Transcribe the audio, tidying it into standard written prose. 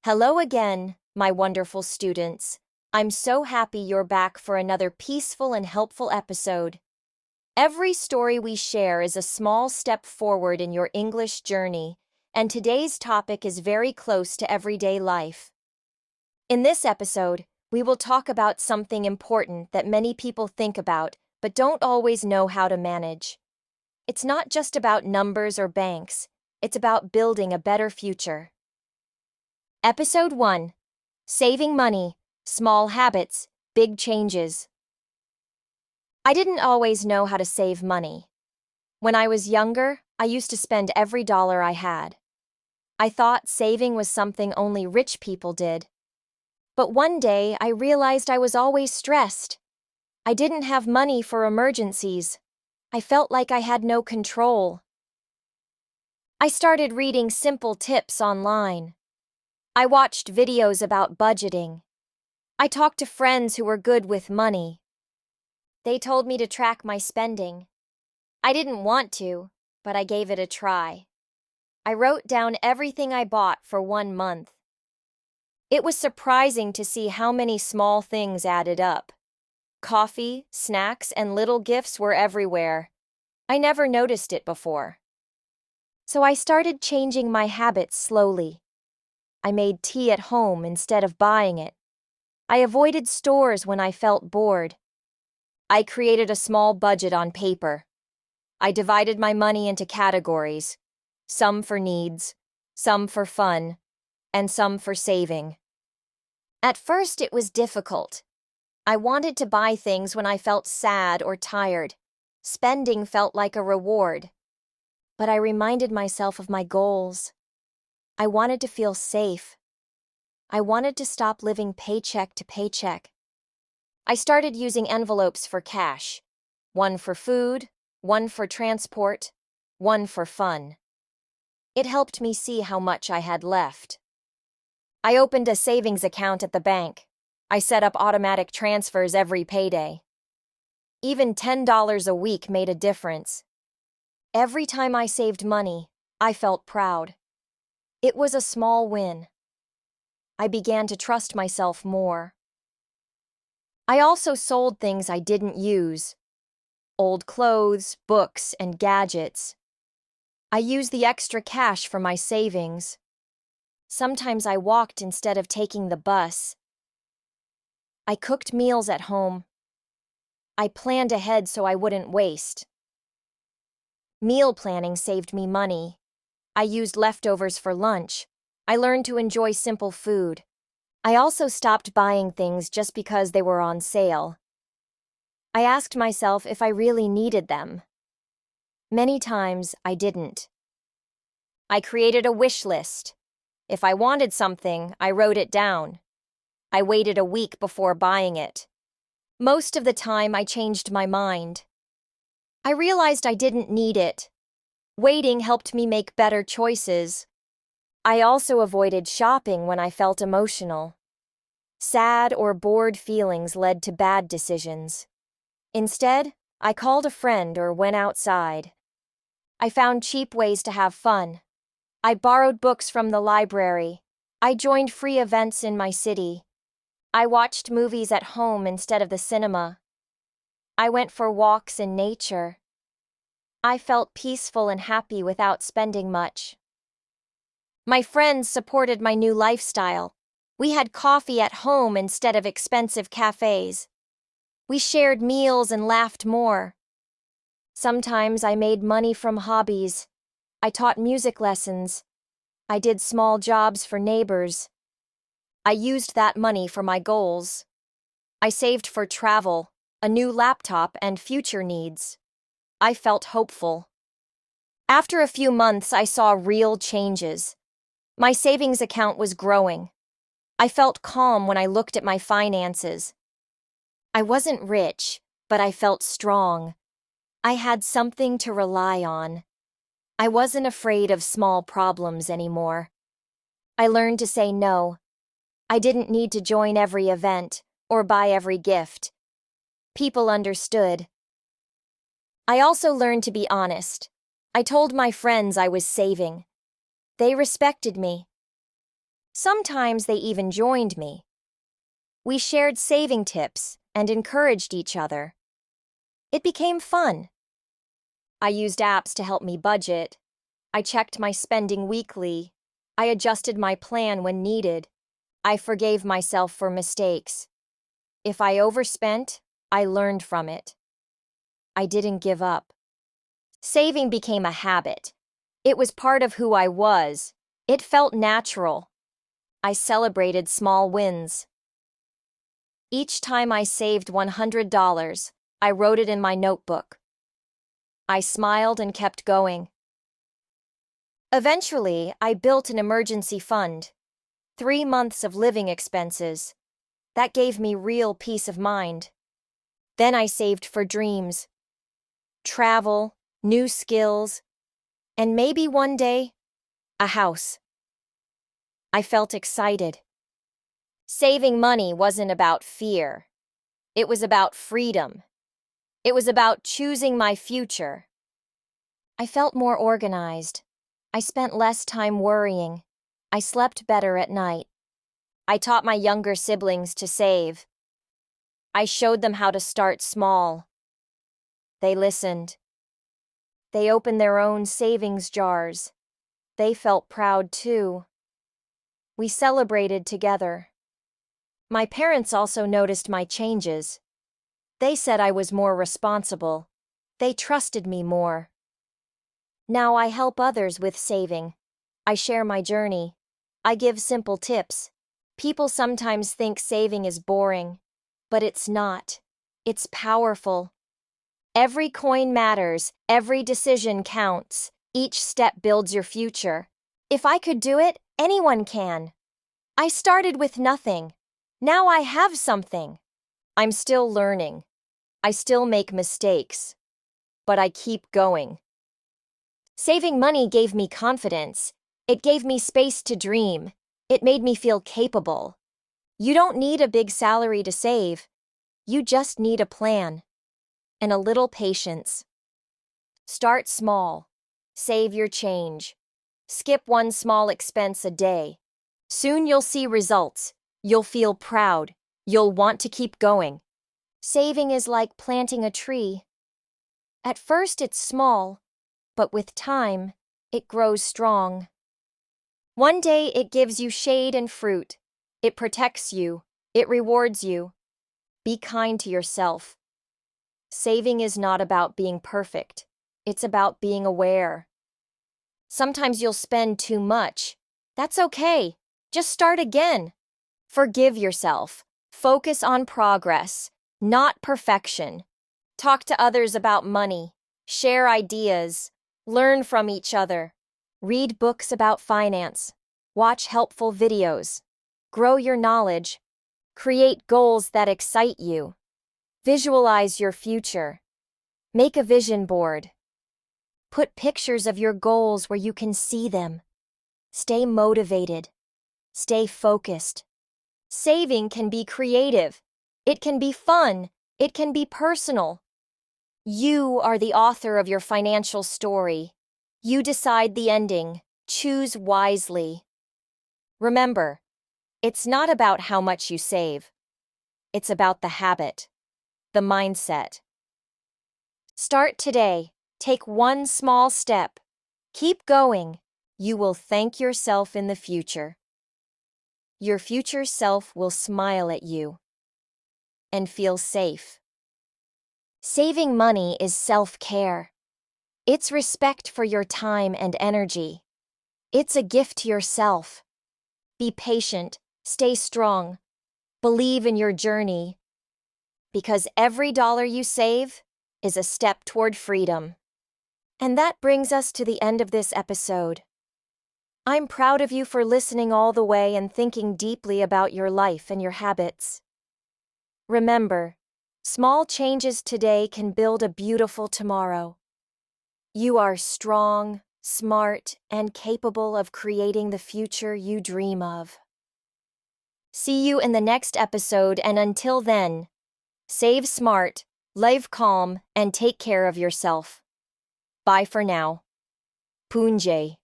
Hello again, my wonderful students. I'm so happy you're back for another peaceful and helpful episode. Every story we share is a small step forward in your English journey, and today's topic is very close to everyday life. In this episode, we will talk about something important that many people think about but don't always know how to manage. It's not just about numbers or banks, it's about building a better future. Episode 1. Saving Money, Small Habits, Big Changes. I didn't always know how to save money. When I was younger, I used to spend every dollar I had. I thought saving was something only rich people did. But one day, I realized I was always stressed. I didn't have money for emergencies. I felt like I had no control. I started reading simple tips online. I watched videos about budgeting. I talked to friends who were good with money. They told me to track my spending. I didn't want to, but I gave it a try. I wrote down everything I bought for 1 month. It was surprising to see how many small things added up. Coffee, snacks, and little gifts were everywhere. I never noticed it before. So I started changing my habits slowly. I made tea at home instead of buying it. I avoided stores when I felt bored. I created a small budget on paper. I divided my money into categories, some for needs, some for fun, and some for saving. At first, it was difficult. I wanted to buy things when I felt sad or tired. Spending felt like a reward. But I reminded myself of my goals. I wanted to feel safe. I wanted to stop living paycheck to paycheck. I started using envelopes for cash. One for food, one for transport, one for fun. It helped me see how much I had left. I opened a savings account at the bank. I set up automatic transfers every payday. Even $10 a week made a difference. Every time I saved money, I felt proud. It was a small win. I began to trust myself more. I also sold things I didn't use. Old clothes, books, and gadgets. I used the extra cash for my savings. Sometimes I walked instead of taking the bus. I cooked meals at home. I planned ahead so I wouldn't waste. Meal planning saved me money. I used leftovers for lunch. I learned to enjoy simple food. I also stopped buying things just because they were on sale. I asked myself if I really needed them. Many times, I didn't. I created a wish list. If I wanted something, I wrote it down. I waited a week before buying it. Most of the time, I changed my mind. I realized I didn't need it. Waiting helped me make better choices. I also avoided shopping when I felt emotional. Sad or bored feelings led to bad decisions. Instead, I called a friend or went outside. I found cheap ways to have fun. I borrowed books from the library. I joined free events in my city. I watched movies at home instead of the cinema. I went for walks in nature. I felt peaceful and happy without spending much. My friends supported my new lifestyle. We had coffee at home instead of expensive cafes. We shared meals and laughed more. Sometimes I made money from hobbies. I taught music lessons. I did small jobs for neighbors. I used that money for my goals. I saved for travel, a new laptop, and future needs. I felt hopeful. After a few months, I saw real changes. My savings account was growing. I felt calm when I looked at my finances. I wasn't rich, but I felt strong. I had something to rely on. I wasn't afraid of small problems anymore. I learned to say no. I didn't need to join every event or buy every gift. People understood. I also learned to be honest. I told my friends I was saving. They respected me. Sometimes they even joined me. We shared saving tips and encouraged each other. It became fun. I used apps to help me budget. I checked my spending weekly. I adjusted my plan when needed. I forgave myself for mistakes. If I overspent, I learned from it. I didn't give up. Saving became a habit. It was part of who I was. It felt natural. I celebrated small wins. Each time I saved $100, I wrote it in my notebook. I smiled and kept going. Eventually, I built an emergency fund. 3 months of living expenses. That gave me real peace of mind. Then I saved for dreams, travel, new skills, and maybe one day, a house. I felt excited. Saving money wasn't about fear. It was about freedom. It was about choosing my future. I felt more organized. I spent less time worrying. I slept better at night. I taught my younger siblings to save. I showed them how to start small. They listened. They opened their own savings jars. They felt proud too. We celebrated together. My parents also noticed my changes. They said I was more responsible. They trusted me more. Now I help others with saving. I share my journey. I give simple tips. People sometimes think saving is boring, but it's not. It's powerful. Every coin matters, every decision counts, each step builds your future. If I could do it, anyone can. I started with nothing. Now I have something. I'm still learning. I still make mistakes. But I keep going. Saving money gave me confidence. It gave me space to dream. It made me feel capable. You don't need a big salary to save. You just need a plan. And a little patience. Start small. Save your change. Skip one small expense a day. Soon you'll see results. You'll feel proud. You'll want to keep going. Saving is like planting a tree. At first it's small, but with time, it grows strong. One day it gives you shade and fruit. It protects you. It rewards you. Be kind to yourself. Saving is not about being perfect. It's about being aware. Sometimes you'll spend too much. That's okay. Just start again. Forgive yourself. Focus on progress, not perfection. Talk to others about money. Share ideas. Learn from each other. Read books about finance. Watch helpful videos. Grow your knowledge. Create goals that excite you. Visualize your future. Make a vision board. Put pictures of your goals where you can see them. Stay motivated. Stay focused. Saving can be creative. It can be fun. It can be personal. You are the author of your financial story. You decide the ending. Choose wisely. Remember, it's not about how much you save. It's about the habit. The mindset. Start today. Take one small step. Keep going. You will thank yourself in the future. Your future self will smile at you and feel safe. Saving money is self-care. It's respect for your time and energy. It's a gift to yourself. Be patient. Stay strong. Believe in your journey. Because every dollar you save is a step toward freedom. And that brings us to the end of this episode. I'm proud of you for listening all the way and thinking deeply about your life and your habits. Remember, small changes today can build a beautiful tomorrow. You are strong, smart, and capable of creating the future you dream of. See you in the next episode, and until then, save smart, live calm, and take care of yourself. Bye for now. Punjay.